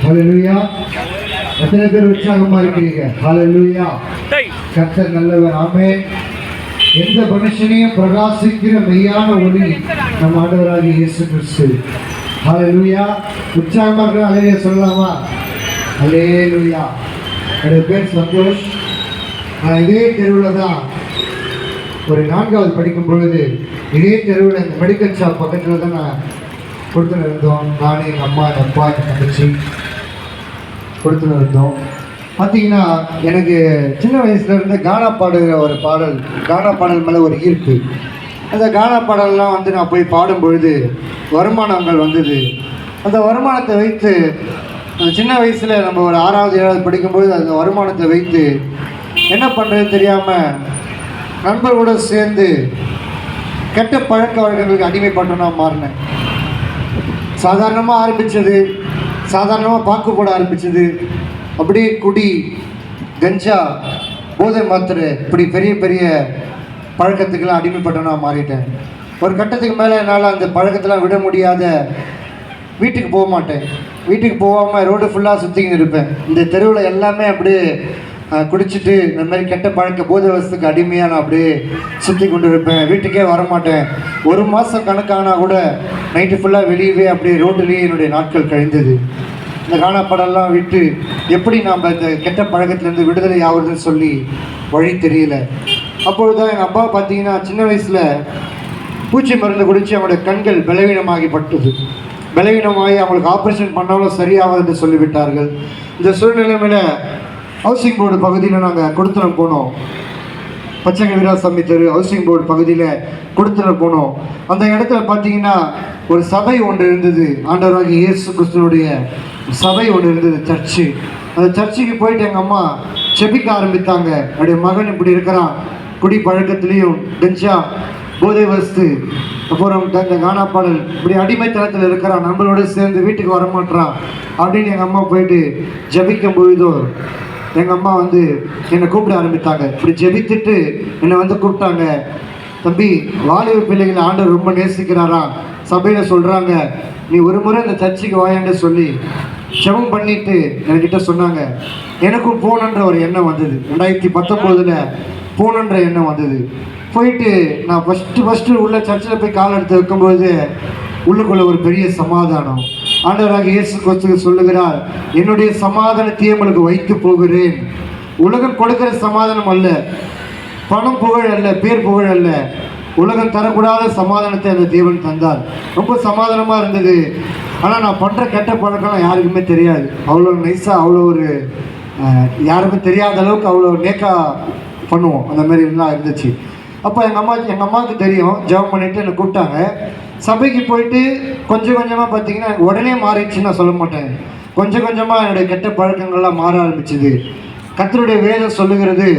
ஹல்லேலூயா. எத்தனை பேர் உற்சாகமா இருக்கிறீங்க? ஹல்லேலூயா. கர்த்தர் நல்லவர். ஆமென். எந்த மனுஷனையும் பிரகாசிக்கிற மெய்யான ஒளி நம் ஆண்டவராகிய இயேசு கிறிஸ்து. ஹல்லேலூயா. உற்சாகமா இருக்கிற ஹல்லேலூயா சொல்லலாமா? ஹல்லேலூயா. என்னுடைய பேர் சந்தோஷ். நான் இதே தெருவில் தான் ஒரு 4வது படிக்கும் பொழுது இதே தெருவில் இந்த மெடிக்கல் ஷாப் பக்கத்தில் தான் நான் கொடுத்துன்னு இருந்தோம். நானும் எங்கள் அம்மா, எங்கள் அப்பா, எங்கள் தங்கச்சி கொடுத்துன்னு இருந்தோம். பார்த்தீங்கன்னா எனக்கு சின்ன வயசுலேருந்து கானா பாடுகிற ஒரு பாடல், கானா பாடல் மேலே ஒரு ஈர்ப்பு. அந்த கானா பாடல்லாம் வந்து நான் போய் பாடும் பொழுது வருமானங்கள் வந்தது. அந்த வருமானத்தை வைத்து சின்ன வயசில் நம்ம ஒரு 6வது 7வது படிக்கும்பொழுது அந்த வருமானத்தை வைத்து என்ன பண்ணுறது தெரியாமல் நண்பர்களோடு சேர்ந்து கெட்ட பழக்க வழக்கங்களுக்கு அடிமைப்பட்டு நான் மாறினேன். சாதாரணமாக ஆரம்பித்தது, சாதாரணமாக பாக்கு போட ஆரம்பித்தது, அப்படியே குடி, கஞ்சா, போதை மாத்திரை, இப்படி பெரிய பெரிய பழக்கத்துக்கெல்லாம் அடிமைப்பட்டு நான் மாறிட்டேன். ஒரு கட்டத்துக்கு மேலே என்னால் அந்த பழக்கத்தெல்லாம் விட முடியாத வீட்டுக்கு போக மாட்டேன். வீட்டுக்கு போகாமல் ரோடு ஃபுல்லாக சுற்றிக்கின்னு இருப்பேன். இந்த தெருவில் எல்லாமே அப்படியே குடிச்சிட்டு இந்த மாதிரி கெட்ட பழக்க போதை வசத்துக்கு அடிமையாக நான் அப்படியே சுற்றி கொண்டு இருப்பேன். வீட்டுக்கே வரமாட்டேன். 1 மாதம் கணக்கானா கூட நைட்டு ஃபுல்லாக வெளியவே அப்படியே ரோட்டிலேயே என்னுடைய நாட்கள் கழிந்தது. இந்த காணப்படலாம் விட்டு எப்படி நாம் இந்த கெட்ட பழக்கத்துலேருந்து விடுதலை ஆகுதுன்னு சொல்லி வழி தெரியல. அப்பொழுது தான் எங்கள் அப்பா பார்த்தீங்கன்னா சின்ன வயசில் பூச்சி மருந்து குடித்து அவங்களுடைய கண்கள் பலவீனமாகிப்பட்டது. பலவீனமாகி அவங்களுக்கு ஆப்ரேஷன் பண்ணாலும் சரியாகும் என்று சொல்லிவிட்டார்கள். இந்த சூழ்நிலைமையில் ஹவுசிங் போர்டு பகுதியில் நாங்கள் கொடுத்துன போனோம். பச்சங்க வீராசாமி தெரு ஹவுசிங் போர்டு பகுதியில் கொடுத்துன போனோம். அந்த இடத்துல பார்த்தீங்கன்னா ஒரு சபை ஒன்று இருந்தது. ஆண்டவராகிய இயேசு கிறிஸ்துவுடைய சபை ஒன்று இருந்தது, சர்ச்சு. அந்த சர்ச்சுக்கு போயிட்டு எங்கள் அம்மா செபிக்க ஆரம்பித்தாங்க. என்னுடைய மகன் இப்படி இருக்கிறான், குடி பழக்கத்துலேயும் கஞ்சா, போதை வஸ்து, அப்புறம் இந்த கானா பாடல், இப்படி அடிமைத்தனத்தில் இருக்கிறான், நம்மளோட சேர்ந்து வீட்டுக்கு வரமாட்டான் அப்படின்னு எங்கள் அம்மா போயிட்டு ஜபிக்கும் பொழுதோ எங்கள் அம்மா வந்து என்னை கூப்பிட ஆரம்பித்தாங்க. இப்படி ஜெபித்துட்டு என்னை வந்து கூப்பிட்டாங்க. தம்பி, வாலிப பிள்ளைகளை ஆண்டவர் ரொம்ப நேசிக்கிறாராம், சபையில் சொல்கிறாங்க, நீ ஒரு முறை இந்த சர்ச்சுக்கு வாயான்னு சொல்லி ஜெபம் பண்ணிட்டு என்கிட்ட சொன்னாங்க. எனக்கும் போகணுன்ற ஒரு எண்ணம் வந்தது. 2019 போகணுன்ற எண்ணம் வந்தது. போயிட்டு நான் ஃபஸ்ட்டு உள்ள சர்ச்சில் போய் கால் எடுத்து வைக்கும்போது உள்ளுக்குள்ள ஒரு பெரிய சமாதானம். ஆண்டவராகிய இயேசு கிறிஸ்து சொல்லுகிறார், என்னுடைய சமாதானத்தையே உங்களுக்கு வைத்து போகிறேன். உலகம் கொடுக்கிற சமாதானம் அல்ல, பணம் புகழ் அல்ல, பேர் புகழ் அல்ல, உலகம் தரக்கூடாத சமாதானத்தை அந்த தேவன் தந்தார். ரொம்ப சமாதானமாக இருந்தது. ஆனால் நான் பண்ணுற கெட்ட பழக்கம் யாருக்குமே தெரியாது. அவ்வளோ நைஸாக, அவ்வளோ ஒரு யாருமே தெரியாத அளவுக்கு அவ்வளோ நேக்காக பண்ணுவோம். அந்த மாதிரி எல்லாம் இருந்துச்சு. அப்போ எங்கள் அம்மாவுக்கு தெரியும். ஜெபம் பண்ணிவிட்டு என்னை கூப்பிட்டாங்க. சபைக்கு போயிட்டு கொஞ்சம் கொஞ்சமாக பார்த்தீங்கன்னா எனக்கு உடனே மாறிடுச்சுன்னு நான் சொல்ல மாட்டேன். கொஞ்சம் கொஞ்சமாக என்னுடைய கெட்ட பழக்கங்கள்லாம் மாற ஆரம்பிச்சுது. கர்த்தருடைய வேதம் சொல்லுகிறது,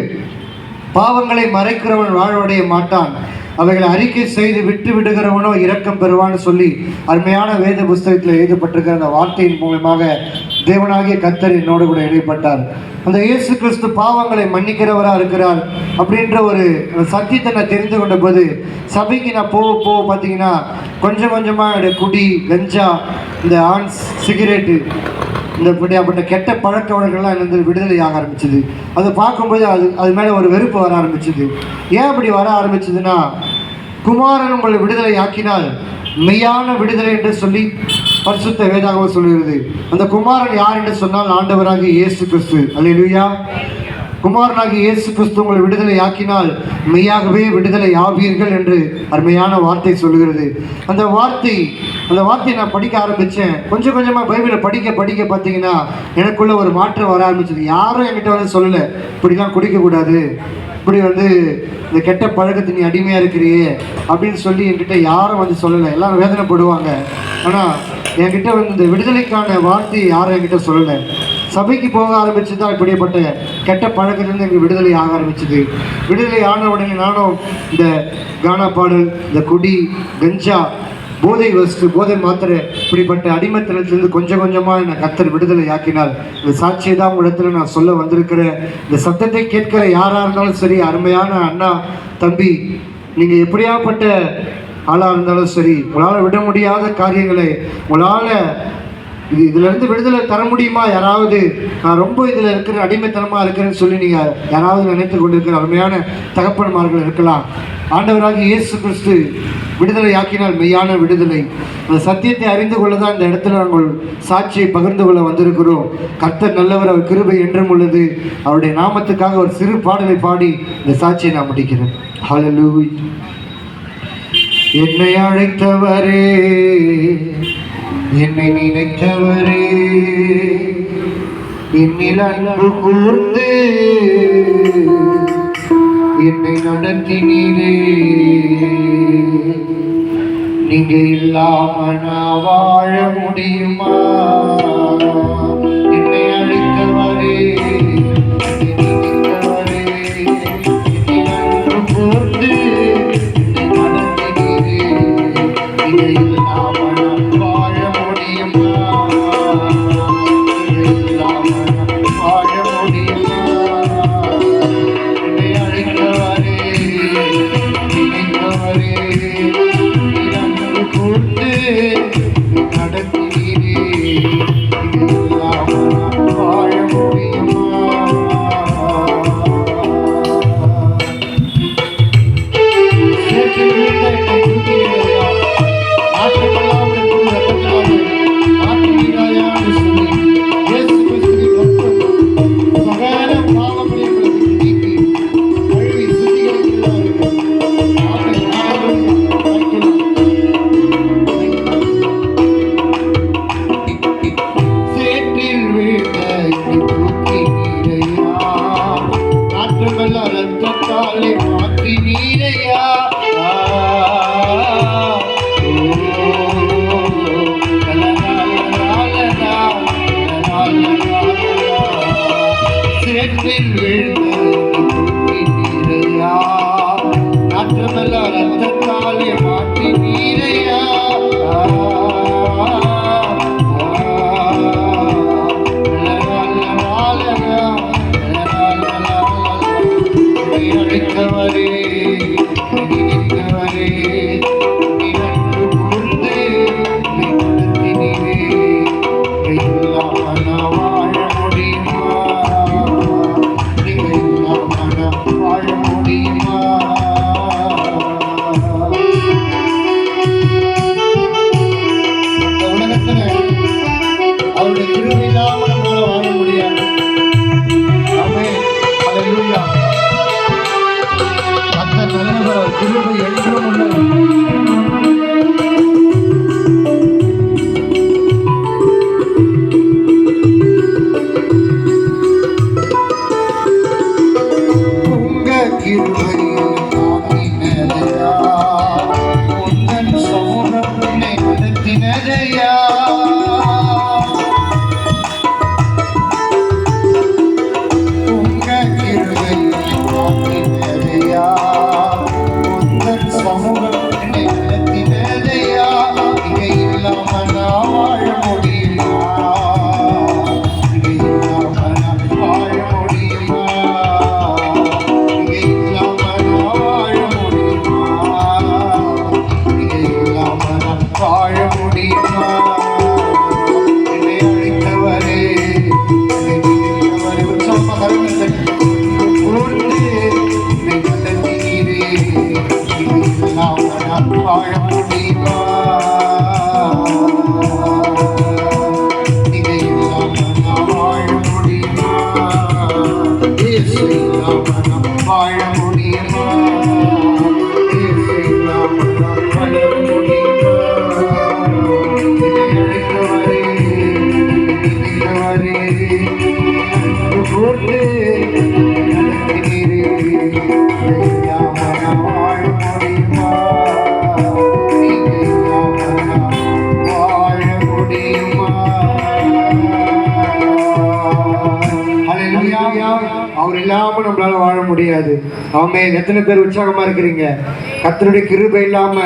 பாவங்களை மறைக்கிறவன் வாழ்வடைய மாட்டான், அவைகளை அறிக்கை செய்து விட்டு விடுகிறவனோ இரக்கம் பெறுவான்னு சொல்லி அருமையான வேத புஸ்தகத்தில் எழுதப்பட்டிருக்கிற அந்த வார்த்தையின் மூலமாக தேவனாகிய கர்த்தர் என்னோடு கூட இடைப்பட்டார். அந்த இயேசு கிறிஸ்து பாவங்களை மன்னிக்கிறவராக இருக்கிறார் அப்படின்ற ஒரு சத்தியத்தை நான் தெரிந்து கொண்ட போது சபைக்கு நான் போக பார்த்தீங்கன்னா கொஞ்சம் கொஞ்சமாக என்னுடைய குடி, கஞ்சா, இந்த ஆன்ஸ், சிகரெட்டு, இந்த அப்படிப்பட்ட கெட்ட பழக்க வழக்கங்கள்லாம் எனக்கு விடுதலை ஆக ஆரம்பிச்சுது. அதை பார்க்கும்போது அது மேலே ஒரு வெறுப்பு வர ஆரம்பிச்சுது. ஏன் அப்படி வர ஆரம்பிச்சதுன்னா, குமாரன் உங்களை விடுதலை ஆக்கினால் மெய்யான விடுதலை என்று சொல்லி பரிசுத்த வேதாகமம் சொல்கிறது. அந்த குமாரன் யார் என்று சொன்னால் ஆண்டவராகிய இயேசு கிறிஸ்து. அல்லேலூயா. குமாரனாகிய இயேசு கிறிஸ்து உங்களை விடுதலை ஆக்கினால் மெய்யாகவே விடுதலை ஆவீர்கள் என்று அருமையான வார்த்தை சொல்லுகிறது. அந்த வார்த்தை நான் படிக்க ஆரம்பித்தேன். கொஞ்சம் கொஞ்சமாக பைபிளை படிக்க பார்த்தீங்கன்னா எனக்குள்ள ஒரு மாற்றம் வர ஆரம்பிச்சது. யாரும் என்கிட்ட வந்து சொல்லலை, இப்படிலாம் குடிக்கக்கூடாது, இப்படி வந்து இந்த கெட்ட பழக்கத்தை நீ அடிமையாக இருக்கிறியே அப்படின்னு சொல்லி என்கிட்ட யாரும் வந்து சொல்லலை. எல்லாரும் வேதனைப்படுவாங்க. ஆனால் என்கிட்ட வந்து இந்த விடுதலைக்கான வார்த்தையை யாரும் என்கிட்ட சொல்லலை. சபைக்கு போக ஆரம்பிச்சு தான் இப்படிப்பட்ட கெட்ட பழக்கத்திலிருந்து எங்களுக்கு விடுதலை ஆக ஆரம்பிச்சுது. விடுதலை ஆன உடனே நானும் இந்த கானா பாடல், இந்த குடி, கஞ்சா, போதை வஸ்து, போதை மாத்திரை, இப்படிப்பட்ட அடிமைத்தனத்திலிருந்து கொஞ்சம் கொஞ்சமாக என்னை கர்த்தர் விடுதலை ஆக்கினார். இந்த சாட்சியை தான் உங்களிடத்தில் நான் சொல்ல வந்திருக்கிறேன். இந்த சத்தத்தை கேட்கிற யாராக இருந்தாலும் சரி, அருமையான அண்ணா, தம்பி, நீங்கள் எப்படியாப்பட்ட ஆளாக இருந்தாலும் சரி, உங்களால் விட முடியாத காரியங்களை, உங்களால் இதுல இருந்து விடுதலை தர முடியுமா? யாராவது நான் ரொம்ப இதுல இருக்கிற அடிமைத்தனமா இருக்கிறேன்னு சொல்லி நீங்க யாராவது நினைத்து கொண்டிருக்கிற அருமையான தகப்பன்மார்கள் இருக்கலாம். ஆண்டவராக இயேசு கிறிஸ்து விடுதலை ஆக்கினால் மெய்யான விடுதலை. அந்த சத்தியத்தை அறிந்து கொள்ளதான் இந்த இடத்துல நாங்கள் சாட்சியை பகிர்ந்து கொள்ள வந்திருக்கிறோம். கர்த்தர் நல்லவர், அவர் கிருபை என்றும் உள்ளது. அவருடைய நாமத்துக்காக ஒரு சிறு பாடலை பாடி இந்த சாட்சியை நான் முடிக்கிறேன். ஹல்லேலூயா. என்னை அழைத்தவரே, என்னை நினைத்தவரே, என்னில் அன்பு கூர்ந்து என்னை நடத்தினீரே. நீங்க இல்லாம நான் வாழ முடியுமா? என்னை அழைத்தவரே, முடியாது. ஆமென். எத்தனை பேர் உற்சாகமா இருக்கிறீங்க? கர்த்தருடைய கிருபை இல்லாம,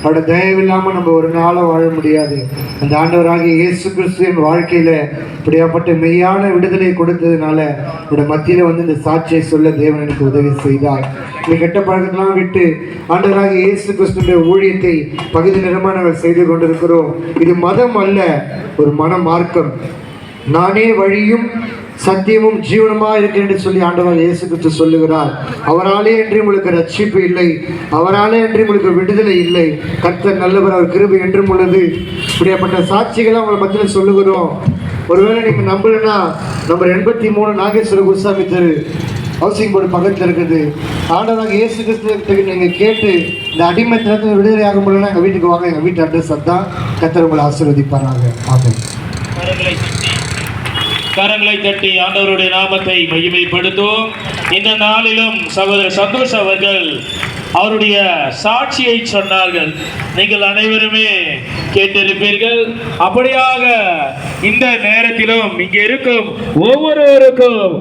அவருடைய தயவு இல்லாம நம்ம ஒரு நாளும் வாழ முடியாது. அந்த ஆண்டவராகிய இயேசு கிறிஸ்துவின் வாழ்க்கையில இப்படியாப்பட்ட மெய்யான விடுதலை கொடுத்ததுனால என்னோட மத்தியில வந்து இந்த சாட்சியை சொல்ல தேவன் எனக்கு உதவி செய்தார். இந்த கெட்ட பழக்கத்தெல்லாம் விட்டு ஆண்டவராகிய இயேசு கிறிஸ்துவின் ஊழியத்தை பகுதி நேரமாக நாங்கள் செய்து கொண்டிருக்கிறோம். இது மதம் அல்ல, ஒரு மன மார்க்கம். நானே வழியும் சத்தியமும் ஜீவனமா இருக்கிறேன் என்று சொல்லி ஆண்டவர் இயேசு கிறிஸ்து சொல்லுகிறார். அவராலே என்று உங்களுக்கு ரட்சிப்பு இல்லை, அவராலே என்று உங்களுக்கு விடுதலை இல்லை. கர்த்தர் நல்லவர், அவர் கிருபை என்றும் உள்ளது. இப்படியாப்பட்ட சாட்சிகளை உங்களை மத்தியில் சொல்லுகிறோம். ஒருவேளை நீங்க நம்பலன்னா நம்பர் 83 நாகேஸ்வர குருசாமி தெரு, ஹவுசிங் போர்டு பக்கத்தில் இருக்குது. ஆண்டவராக இயேசு கிறிஸ்துவுக்கு நீங்கள் கேட்டு இந்த அடிமைத்தனத்தில் விடுதலை ஆக முடியலன்னா எங்கள் வீட்டுக்கு வாங்க. எங்கள் வீட்டு அட்ரஸ் அதான். கர்த்தர் உங்களை ஆசீர்வதிப்பாராக. ஆமென். கரங்களை தட்டி ஆண்டவருடைய நாமத்தை மகிமைப்படுத்தும். இந்த நாளிலும் சகோதரர் சந்தோஷ் அவர்கள் அவருடைய சாட்சியை சொன்னார்கள். நீங்கள் அனைவருமே கேட்டிருப்பீர்கள். அப்படியாக இந்த நேரத்திலும் இங்கே இருக்கும் ஒவ்வொருவருக்கும்